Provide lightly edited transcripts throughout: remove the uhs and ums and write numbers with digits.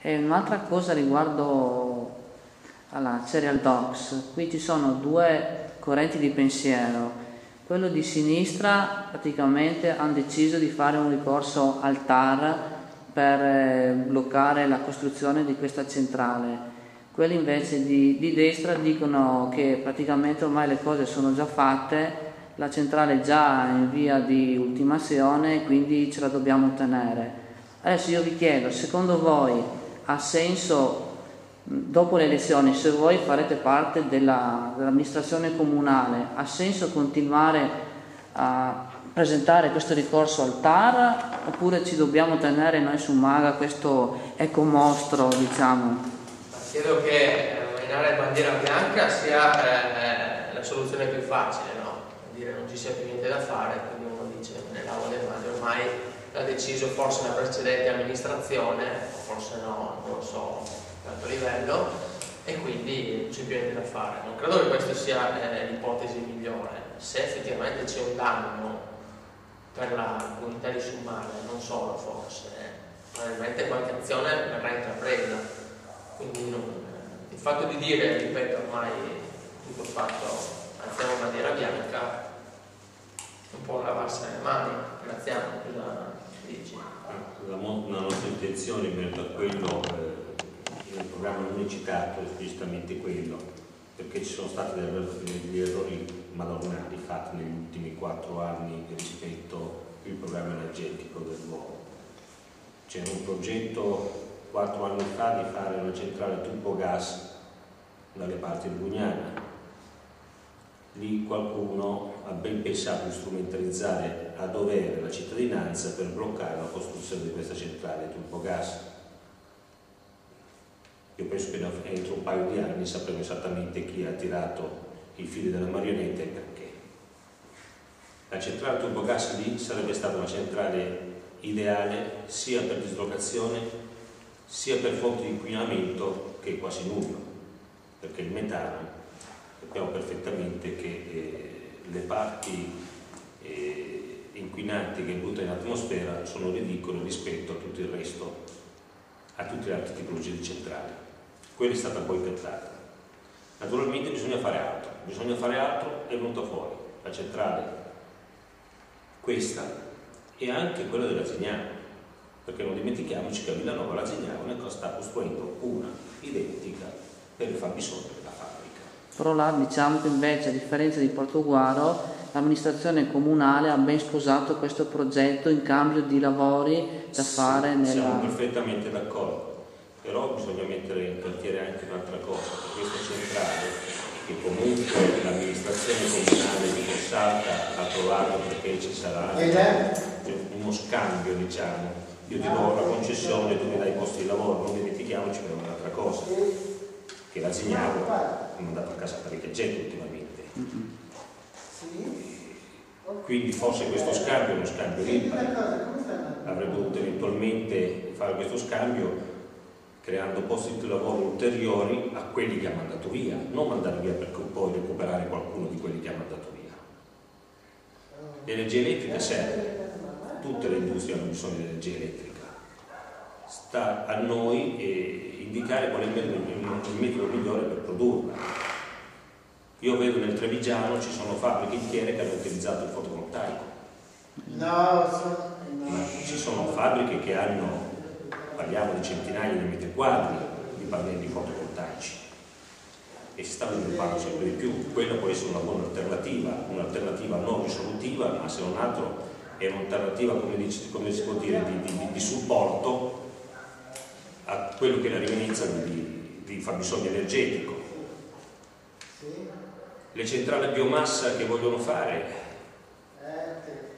E un'altra cosa riguardo alla Cereal Docs, qui ci sono due correnti di pensiero. Quello di sinistra praticamente hanno deciso di fare un ricorso al TAR per bloccare la costruzione di questa centrale. Quelli invece di destra dicono che praticamente ormai le cose sono già fatte, la centrale è già in via di ultimazione, quindi ce la dobbiamo tenere. Adesso io vi chiedo, secondo voi ha senso, dopo le elezioni, se voi farete parte dell'amministrazione comunale, ha senso continuare a presentare questo ricorso al TAR oppure ci dobbiamo tenere noi su Maga questo ecomostro, diciamo? Credo che nominare bandiera bianca sia la soluzione più facile, no? Dire non ci sia più niente da fare, quindi uno dice nell'aula del mare ormai l'ha deciso forse la precedente amministrazione, o forse no, non lo so a quanto livello, e quindi non c'è più niente da fare. Non credo che questa sia l'ipotesi migliore. Se effettivamente c'è un danno per la comunità di Sumare, non solo forse, probabilmente qualche azione verrà intrapresa. Quindi il fatto di dire, ripeto, ormai tutto fatto, alziamo bandiera bianca, un po' lavarsene le mani. Graziano, cosa dici? La nostra intenzione in merito a quello, nel programma non è citato esplicitamente quello, perché ci sono stati degli errori madornali fatti negli ultimi 4 anni rispetto al programma energetico del luogo. C'era un progetto 4 anni fa di fare una centrale turbogas dalle parti di Bugnana. Lì qualcuno ha ben pensato di strumentalizzare a dovere la cittadinanza per bloccare la costruzione di questa centrale turbogas. Io penso che entro un paio di anni sapremo esattamente chi ha tirato i fili della marionetta e perché. La centrale turbogas lì sarebbe stata una centrale ideale sia per dislocazione sia per fonti di inquinamento che è quasi nullo, perché il metano, sappiamo perfettamente che le parti inquinanti che butta in atmosfera sono ridicole rispetto a tutto il resto, a tutte le altre tipologie di centrali. Quella è stata poi pettata. Naturalmente bisogna fare altro, è venuto fuori la centrale, questa, e anche quella della Zignano, perché non dimentichiamoci che a Villanova la Zignano sta costruendo una identica per il fabbisogno della fabbrica. Però là diciamo che invece, a differenza di Portogruaro, l'amministrazione comunale ha ben sposato questo progetto in cambio di lavori da fare nella... Siamo perfettamente d'accordo, però bisogna mettere in cantiere anche un'altra cosa, che questa centrale, che comunque l'amministrazione comunale di Possalta ha trovato perché ci sarà uno scambio, diciamo. Io ti do la concessione, tu mi dai i posti di lavoro, non dimentichiamoci però un'altra cosa, che la Zignano ha mandato a casa parecchia gente ultimamente. Quindi forse questo scambio è uno scambio libero. Avrebbe dovuto eventualmente fare questo scambio creando posti di lavoro ulteriori a quelli che ha mandato via, non mandare via per poi recuperare qualcuno di quelli che ha mandato via. L'energia elettrica serve. Tutte le industrie hanno bisogno di energia elettrica. Sta a noi indicare qual è il metodo migliore per produrla. Io vedo nel Trevigiano ci sono fabbriche intere che hanno utilizzato il fotovoltaico. Ci sono fabbriche che hanno, parliamo di centinaia di metri quadri di pannelli fotovoltaici e si sta sviluppando sempre di più. Quella può essere una buona alternativa, un'alternativa non risolutiva, ma se non altro è un'alternativa, come si può dire, di supporto a quello che è la rimanenza di fabbisogno energetico. Le centrali a biomassa che vogliono fare,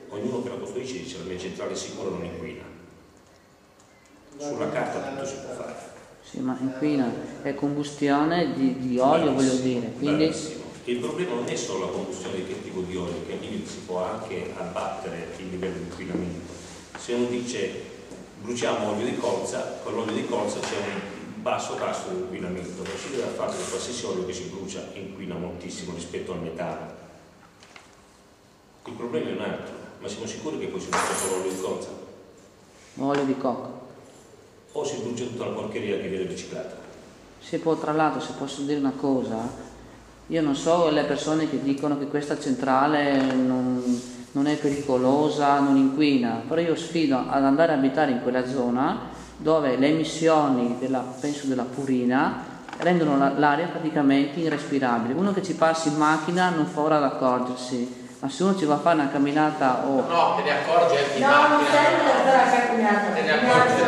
ognuno che la costruisce dice la mia centrale sicura non inquina. Sulla carta tutto si può fare. Sì, ma inquina, è combustione di olio, voglio dire. Quindi... Bravissimo. Il problema non è solo la combustione di che tipo di olio, che lì si può anche abbattere il livello di inquinamento. Se uno dice bruciamo olio di colza, con l'olio di colza c'è un basso tasso di inquinamento, considera il fatto che qualsiasi olio che si brucia inquina moltissimo rispetto al metano. Il problema è un altro, ma siamo sicuri che poi si brucia solo olio di colza? Olio di cocco. o si brucia tutta la porcheria che viene riciclata. Se poi, tra l'altro, se posso dire una cosa, io non so le persone che dicono che questa centrale non è pericolosa, non inquina, però io sfido ad andare a abitare in quella zona dove le emissioni penso della purina rendono l'aria praticamente irrespirabile. Uno che ci passa in macchina non fa ora ad accorgersi, ma se uno ci va a fare una camminata o... No, te ne accorgi anche in No, non macchina. serve per la camminata. Te ne accorgi.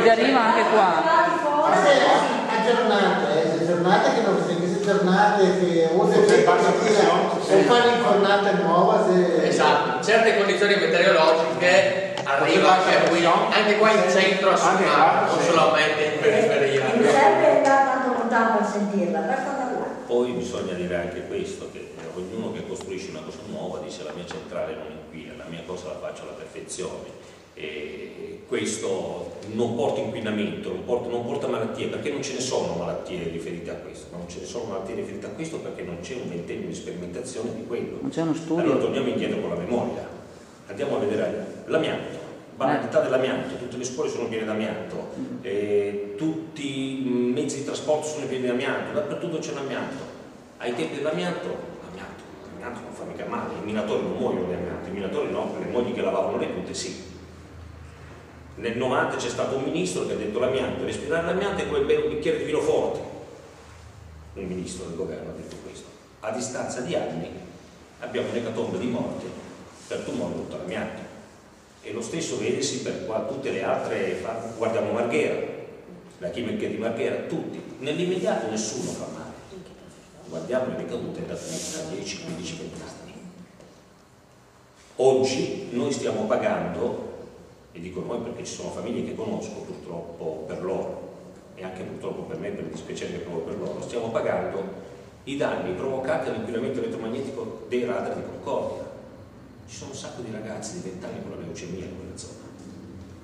Deriva anche qua. Giornate che non si giornate che o se fare l'infornata nuova Esatto, certe condizioni meteorologiche arriva anche qua in centro a Summa, non solamente in periferia. Non serve andare tanto lontano per sentirla, basta da là. Poi bisogna dire anche questo, che ognuno che costruisce una cosa nuova dice la mia centrale non inquina, la mia cosa la faccio alla perfezione. E questo non porta inquinamento, non porta malattie, perché non ce ne sono malattie riferite a questo, non ce ne sono malattie riferite a questo perché non c'è un ventennio di sperimentazione di quello. Non c'è uno studio. Allora torniamo indietro con la memoria, andiamo a vedere l'amianto, banalità dell'amianto, tutte le scuole sono piene d'amianto, tutti i mezzi di trasporto sono pieni d'amianto, dappertutto c'è l'amianto. Ai tempi dell'amianto non fa mica male, i minatori non muoiono di amianto, i minatori no, le mogli che lavavano le punte sì. Nel 90 c'è stato un ministro che ha detto l'amianto, respirare l'amianto è come bere un bicchiere di vino forte. Un ministro del governo ha detto questo. A distanza di anni abbiamo un'ecatombe di morte per tumore dovuto all'amianto. E lo stesso vedesi per tutte le altre, guardiamo Marghera, la chimica di Marghera, tutti. Nell'immediato nessuno fa male. Guardiamo le ricadute da 10, 15, 20 anni. Oggi noi stiamo pagando, e dico noi perché ci sono famiglie che conosco purtroppo per loro e anche purtroppo per me per il dispiacere che provo per loro, stiamo pagando i danni provocati dall'inquinamento elettromagnetico dei radar di Concordia. Ci sono un sacco di ragazzi di 20 anni con la leucemia in quella zona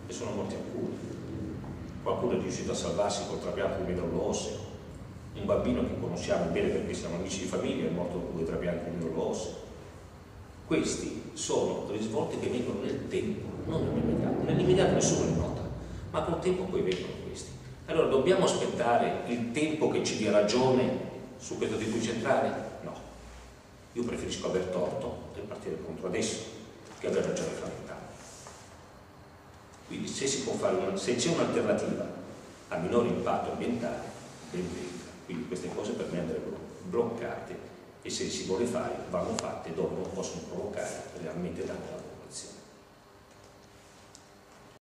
e sono morti alcuni. Qualcuno è riuscito a salvarsi col trapianto di midollo osseo. Un bambino che conosciamo bene perché siamo amici di famiglia è morto con 2 trapianti di midollo osseo. Questi sono risvolti che vengono nel tempo, non nell'immediato. Nell'immediato nessuno li nota, ma col tempo poi vengono questi. Allora dobbiamo aspettare il tempo che ci dia ragione su questo tipo di centrale? No. Io preferisco aver torto e partire contro adesso che aver ragione fra 20 anni. Quindi se si può fare se c'è un'alternativa a minore impatto ambientale, ben venga. Quindi queste cose per me andrebbero bloccate e se si vuole fare vanno fatte dove non possono provocare realmente danno